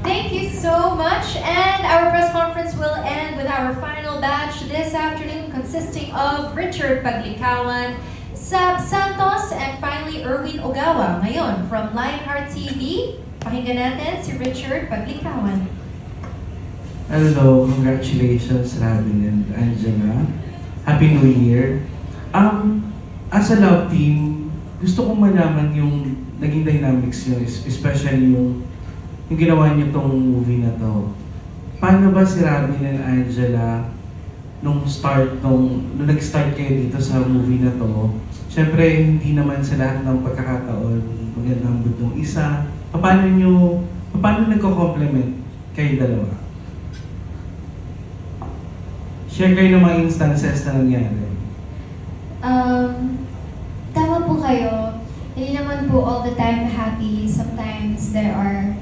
Thank you so much. And our press conference will end with our final batch this afternoon, consisting of Richard Paglikawan, Sab Santos, and finally Erwin Ogawa. Ngayon, from Lionheart TV, pakinggan natin si Richard Paglikawan. Hello, congratulations Robin and Angela. Happy New Year. As a love team, gusto kong malaman yung naging dynamics nyo, especially yung ginawa niyo tong movie na to. Paano ba si Robin and Angela nung nag-start kayo dito sa movie na to? Siyempre, hindi naman sa lahat ng pagkakataon magandang butong isa. Paano nagko-complement kayo dalawa? Share kayo ng mga instances na nangyari. Tama po kayo. Hindi naman po all the time happy. Sometimes there are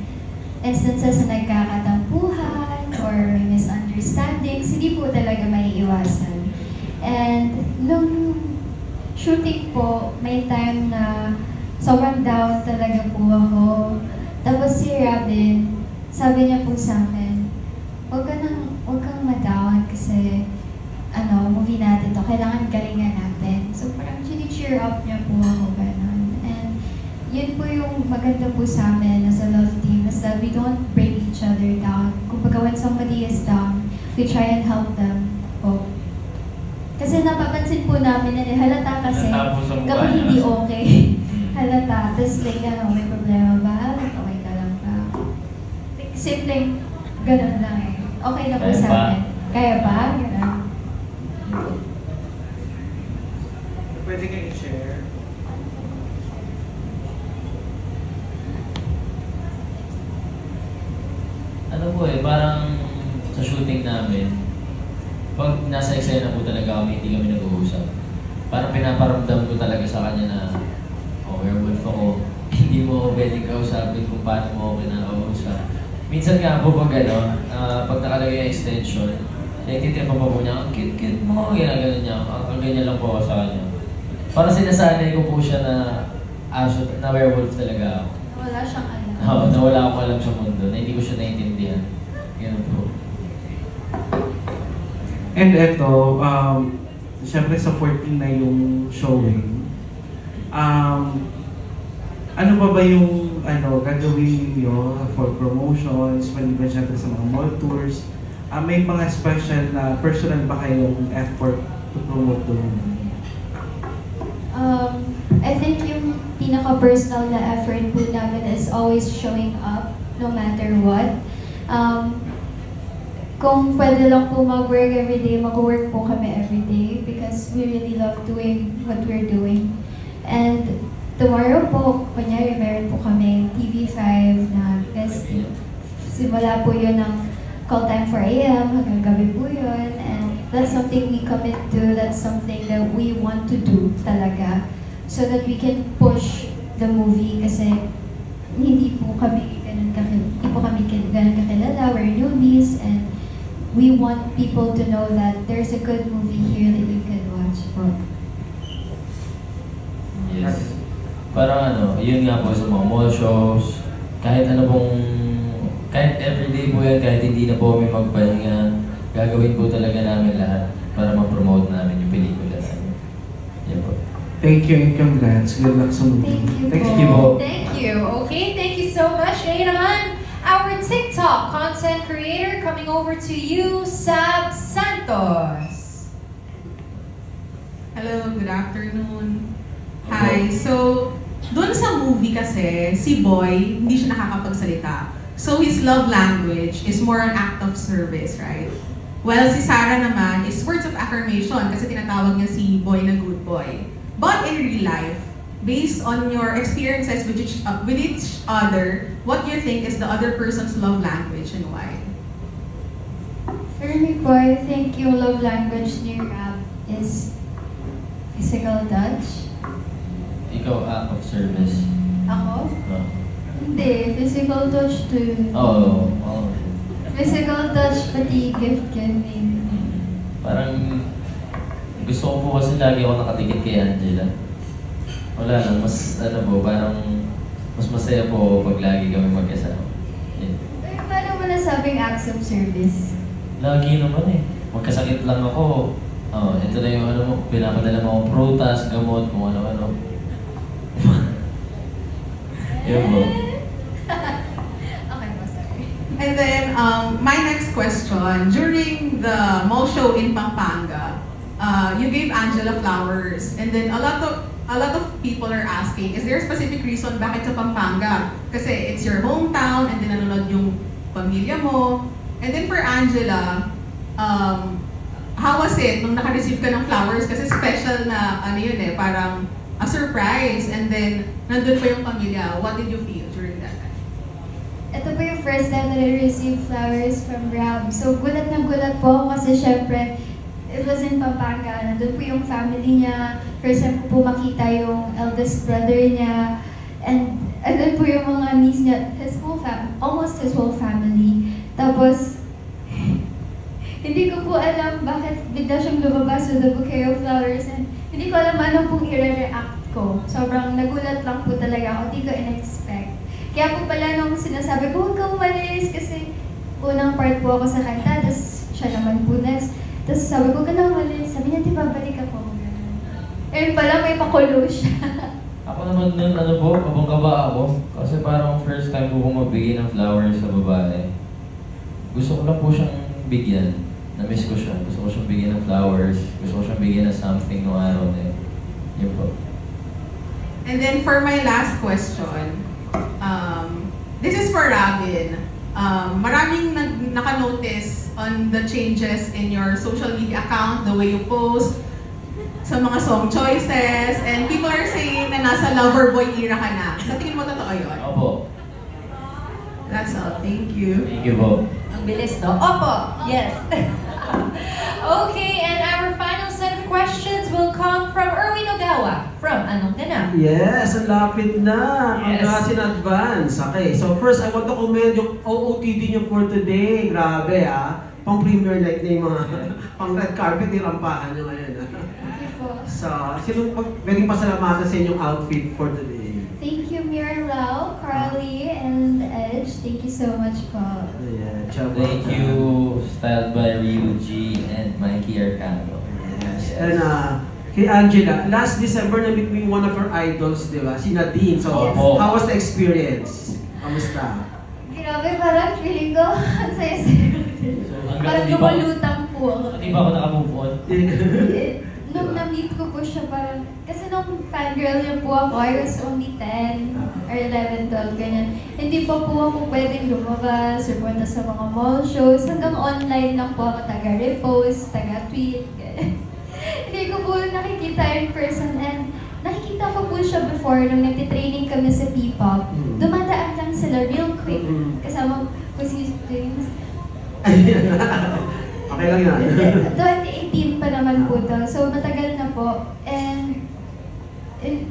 instances na nagkakatampuhan or misunderstandings. Hindi po talaga may iwasan. And nung shooting po, may time na sobrang down talaga po ako. Tapos si Robin, sabi niya po sa akin, huwag kang ma-down kasi movie natin to, kailangan galingan natin. So parang cheer up niya po ako ganun. And yun po yung maganda po sa amin as a love team, is that we don't bring each other down. Kumbaga when somebody is down, we try and help them po. Kasi napapansin po namin na halata kasi Halata po sa mukha kapag niya. hindi okay, halata. Tapos like, may problema ba? Like, okay ka lang ba? Like, simpleng ganun lang eh. Okay na po Kaya sa ba? amin. Kaya ba? Ganun. Pwede kayo i-share? Parang sa shooting namin, pag nasa eksena po talaga kami, hindi kami nag-uusap. Parang pinaparamdam ko talaga sa kanya na, werewolf ako. Hindi mo ako pwedeng kausapin kung paano mo ako kinakausap. Minsan nga po pag pag nakalagay yung extension, nakikita pa po niya, ang cute-cute mo, ginaganon niya. Ang ganyan lang po ako sa kanya. Parang sinasanay ko po siya na werewolf talaga ako. Wala siyang alam. Oo, na wala akong alam sa mundo, na hindi ko siya naiintindihan. Ganun po. And eto, siyempre sa 14 na yung showing, ano ba yung gagawin niyo for promotions, maliban siyempre sa mga mall tours? May mga special na personal ba kayong effort to promote the movie? I think yung pinaka-personal na effort po namin is always showing up no matter what. Kung pwede lang po mag-work everyday, mag-work po kami everyday because we really love doing what we're doing. And tomorrow po, kunyari meron po kami TV5 na guest. Simula po yun ng call time 4 a.m. hanggang gabi po yun. And that's something we commit to, that's something that we want to do talaga. So that we can push the movie kasi hindi po kami ganun kakilala, we're newbies, and we want people to know that there's a good movie here that you can watch po. Yes. Parang yun nga po sa mga mall shows, kahit kahit everyday po yan, kahit hindi na po kami magpahinga, gagawin po talaga namin lahat para ma-promote namin yung pelikula namin. Yan po. Thank you and congrats. Good luck sa movie. Thank you po. Thank you. Okay, thank you so much. Ngayon naman, our TikTok content creator coming over to you, Sab Santos. Hello, good afternoon. Hi. So, doon sa movie kasi, si Boy, hindi siya nakakapagsalita. So, his love language is more an act of service, right? While si Sarah naman is words of affirmation kasi tinatawag niya si Boy na good boy. But in real life, based on your experiences with each other, what do you think is the other person's love language and why? For me po, I think yung love language ni Rab is physical touch. Ikaw, act of service. Ako? No. Hindi, physical touch too. Oo. Physical touch, pati gift giving. Parang gusto ko po kasi lagi ako nakatikit kay Angela. Wala lang, mas parang mas masaya po pag lagi kami magkasama. Yeah. Pero paano mo nasabing acts of service? Lagi naman eh. Magkasakit lang ako. Ito na yung pinapadala mo akong prutas, gamot, kung ano-ano. Yun po. Okay po, sorry. And then, my next question, during the mall show in Pampanga, you gave Angela flowers, and then a lot of people are asking, is there a specific reason bakit sa Pampanga? Kasi it's your hometown, and then nanonood yung pamilya mo. And then for Angela, how was it nung naka-receive ka ng flowers? Kasi special na, parang a surprise, and then nandun pa yung pamilya. What did you feel during that time? Ito po yung first time that I received flowers from Rab. So, gulat na gulat po ako kasi syempre, it was in Pampanga. Nandun po yung family niya. First time ko po makita yung eldest brother niya. And andun po yung mga niece niya, almost his whole family. Tapos, hindi ko po alam bakit bigla siyang lumabas with a bouquet of flowers. And hindi ko alam ano pong i-react ko. Sobrang nagulat lang po talaga ako. Hindi ko in-expect. Kaya po pala nung sinasabi ko, huwag kang umalis kasi unang part po ako sa kanta, tapos siya naman po next. Tapos sabi ko, huwag ka na umalis. Sabi niya, di babalik ako. Ayun pala, may pakulo siya. Ako naman nun, kabang-kaba ako. Kasi parang first time ko magbigay ng flowers sa babae. Gusto ko lang po siyang bigyan. Na-miss ko siya. Gusto ko siyang bigyan ng flowers. Gusto ko siyang bigyan ng something noong araw na yun. Yun po. And then for my last question, this is for Robin. Maraming naka-notice on the changes in your social media account, the way you post, sa mga song choices, and people are saying na nasa lover boy era ka na. Sa tingin mo totoo yun? Opo. That's all. Thank you. Thank you po. Ang bilis, no? Opo! Yes. Okay, and our final set of questions will come from Erwin Ogawa from Anong Ganap. Yes, ang lapit na. Yes. Congrats in advance. Okay, so first I want to commend yung OOTD niyo for today. Grabe pang premier night na yung mga pang red carpet yung rampahan niyo ngayon. Thank you po. So, sino pwedeng pasalamatan sa inyong outfit for today? Thank you, Mira Lau, Carly, and Edge. Thank you so much po. Ayan, Thank you, styled by Ryu G and Mikey Arcano. Yes. And kay Angela, last December na-meet mo yung one of her idols, di ba? Si Nadine. So, Yes. how was the experience? Kamusta? Grabe, parang feeling ko, ang saya-saya. So, Parang lumulutang po ako. Hindi ba ako nakamove on? Nung na-meet ko po siya, parang, kasi nung fangirl niya po ako, I was only 10 or 11, 12, ganyan. Hindi pa po ako pwedeng lumabas or punta sa mga mall shows. Hanggang online lang po ako taga-repost, taga-tweet, ganyan. Hindi ko po nakikita in person, and nakikita ko po siya before nung nagtitraining kami sa P-pop. Dumadaan lang sila real quick. Kasama po si James. Okay lang yan. 2018 pa naman po to. So, matagal na po. And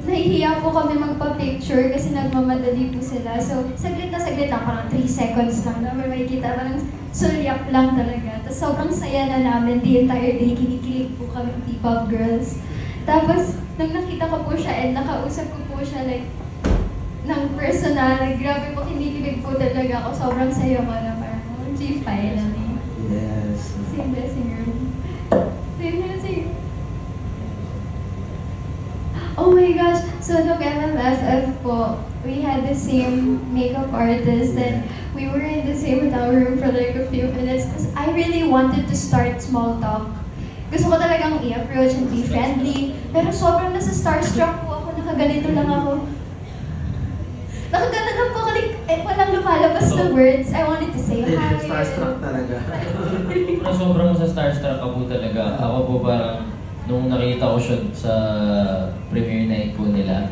nahihiya po kami magpa-picture kasi nagmamadali po sila. So, saglit lang, parang 3 seconds lang na makikita, parang sulyak lang talaga. Tapos sobrang saya na namin the entire day, kinikilig po kami P-pop girls. Tapos, nung nakita ko po siya and nakausap ko po siya, like, ng personal. Grabe po, kinikilig po talaga ako. Sobrang saya ko na parang, G finally. Yes. Same blessing girl. Same blessing. Oh my gosh! So nung MMFF po, we had the same makeup artist and we were in the same hotel room for like a few minutes because I really wanted to start small talk. Gusto ko talagang i-approach and be friendly. Pero sobrang nasa starstruck po ako, nakaganito lang ako. Nakaganan lang po ako, walang lumalabas na words. I wanted to say hi. Starstruck talaga. Sobrang sa starstruck ako talaga. Ako po parang, nung nakita ko siya sa premiere night po nila,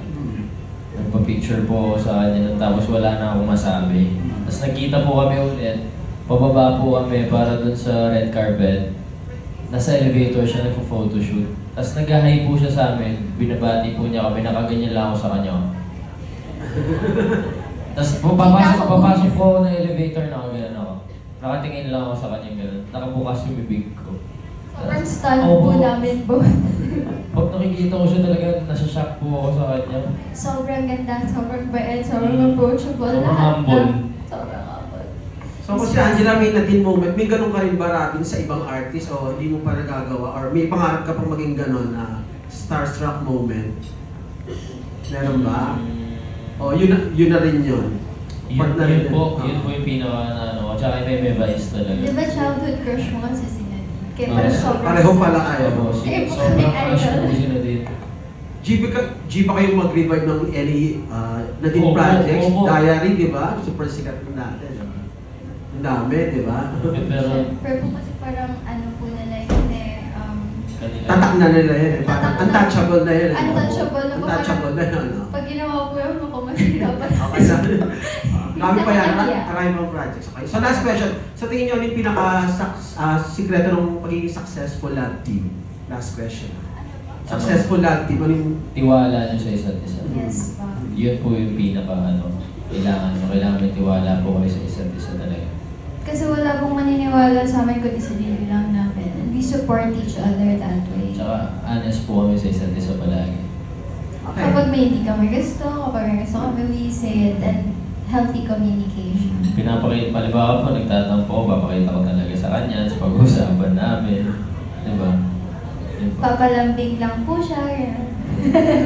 nagpa-picture po ako sa kanya, tapos wala na akong masabi. Tapos nagkita po kami ulit, pababa po kami para dun sa red carpet. Nasa elevator siya, nagpo-photoshoot. Tapos nag-hi po siya sa amin, binabati po niya kami, nakaganyan lang ako sa kanya. Tapos papasok po ako ng elevator, nakaganan ako. Nakatingin lang ako sa kanya gano'n, nakabukas yung bibig ko. Sobrang stunned po namin both. Pag nakikita ko siya talaga, nasa-shock po ako sa kanya. Sobrang ganda, sobrang bait, sobrang approachable. Sobrang Lahat humble. na. Sobrang humble. So kung si Angela may natin moment, may ganun ka rin ba Robin sa ibang artist o hindi mo pa nagagawa or may pangarap ka pang maging ganun na starstruck moment? Meron ba? O yun na rin yun. Yun, Part na rin yun po yun. yung pinaka na ano, tsaka may vice talaga. Di ba childhood crush mo kasi si Nadine? Kaya Ah, parang sobrang... Pareho pala kayo. Same po Sobrang kami, crush idol. ko sila din. G ba kayo mag-revive ng any Nadine Opo, projects? opo. Diary, di ba? Super sikat ng natin. Ang dami, di ba? Pero, Siyempre po kasi parang ano po nila yun kanila. Tatak na nila yun. Eh. Parang Tatak na. untouchable na yun. eh. Untouchable na po. Untouchable na yun. no? Pag ginawa ko yun, ako mahirapan. Okay na. Dami pa yan. Yeah. Marami pang projects. Okay. So last question. Sa tingin nyo, ano yung pinaka-sikreto ng pagiging successful lab team? Last question. Successful lab team. Ano yung... Tiwala nyo sa isa't isa. Yes, pa. Yun po yung pinaka ano, kailangan may tiwala po kayo sa isa't isa talaga. Kasi wala pong maniniwala sa amin kundi sa sarili lang namin. And we support each other that way. Tsaka honest po kami sa isa't isa palagi. Okay. Kapag may hindi kami gusto, kapag may gusto kami, we say it and healthy communication. Pinapakita, palibawa po, nagtatampo ko, papakita ko talaga sa kanya, sa pag-uusapan namin. Diba? Yun po. Papalambing lang po siya. Yan.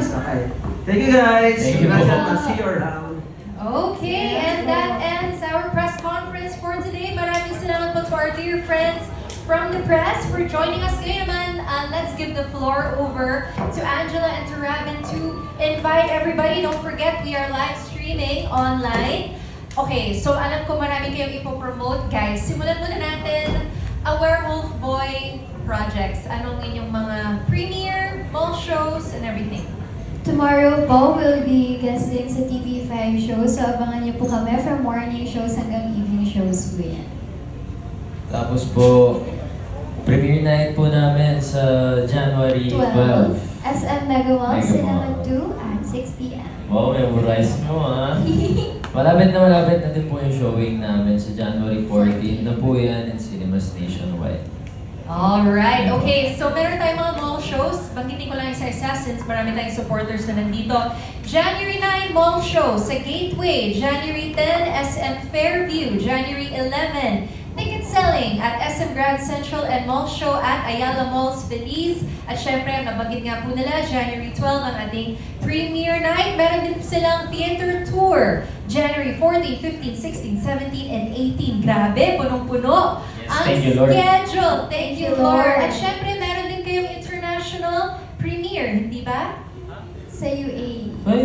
Okay. Thank you guys. Thank you po. Congratulations. See you around. Okay, and that ends our press conference for today. Maraming salamat po to our dear friends from the press for joining us. Ngayon naman, let's give the floor over to Angela and to Robin to invite everybody. Don't forget, we are live streaming online. Okay, so alam ko marami kayong ipopromote, guys. Simulan muna natin a Werewolf Boy projects. Anong inyong mga premiere, mall shows, and everything? Tomorrow po, we'll be guesting sa TV5 show. So abangan niyo po kami from morning shows hanggang evening shows po yan. Tapos po, premiere night po namin sa January 12. SM Mega Mall, Mega Cinema Mall. 2 at 6 p.m. Wow, memorize mo ha. Malapit na din po yung showing namin sa January 14 na po yan in cinemas nationwide. Alright, okay. So meron tayong mga mall shows. Banggitin ko lang isa-isa since marami tayong supporters na nandito. January 9, mall show sa Gateway. January 10, SM Fairview. January 11, ticket selling at SM Grand Central and mall show at Ayala Malls Feliz. At syempre, nabanggit nga po nila, January 12 ang ating premiere night. Meron din silang theater tour. January 14, 15, 16, 17, and 18. Grabe, punong-puno. Yes, thank you, Lord. Schedule. Thank you, Lord. Lord. At syempre, meron din kayong international premiere, hindi ba? Sa UAE. Ay,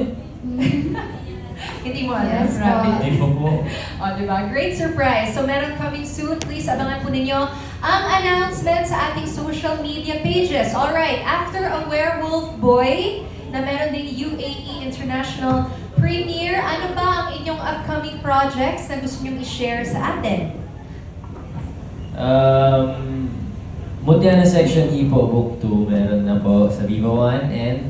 Hindi mo alam, Yes, Robin. hindi po po. O, diba? Great surprise. So, meron coming soon. Please, abangan po ninyo ang announcement sa ating social media pages. Alright, after a Werewolf Boy, na meron din UAE International Premiere, ano ba ang inyong upcoming projects na gusto nyo i-share sa atin? Mutiana Section E po, Book 2, meron na po sa Viva 1 and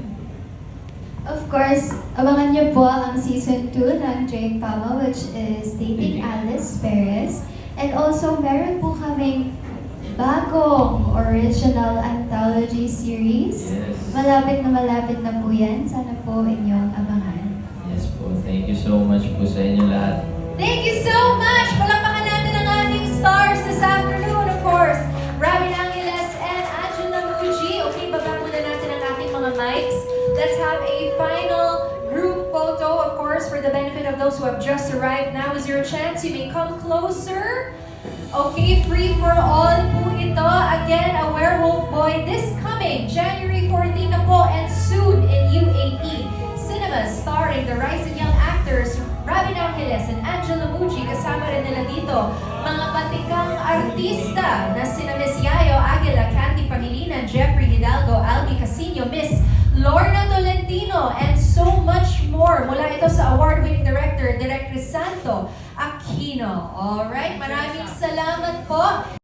Of course, abangan niyo po ang season 2 ng Jake Pama, which is dating Alice Perez. And also, meron po kaming bagong original anthology series. yes. Malapit na po yan. Sana po inyong abangan. Yes po, thank you so so much po sa inyo lahat. Thank you so much! Palakpakan natin ang ating stars this afternoon, of course. Robin Angeles and Angela Muji. Okay, baba muna natin ang ating mga mics. Let's have a final group photo, of course, for the benefit of those who have just arrived. Now is your chance. You may come closer. Okay, free for all po ito. Again, a Werewolf Boy this coming January 14 na po and soon in UAE cinemas, starring the rising young actors Robin Angeles and Angela Muji. Kasama rin nila dito mga batikang artista na sina Miss Yayo Aguila, Candy Pangilinan, Jeffrey Hidalgo, Albi Casino, Miss Lorna Tolentino, and so much more. Mula ito sa award-winning director, Direk Crisanto Aquino. Alright, maraming salamat po.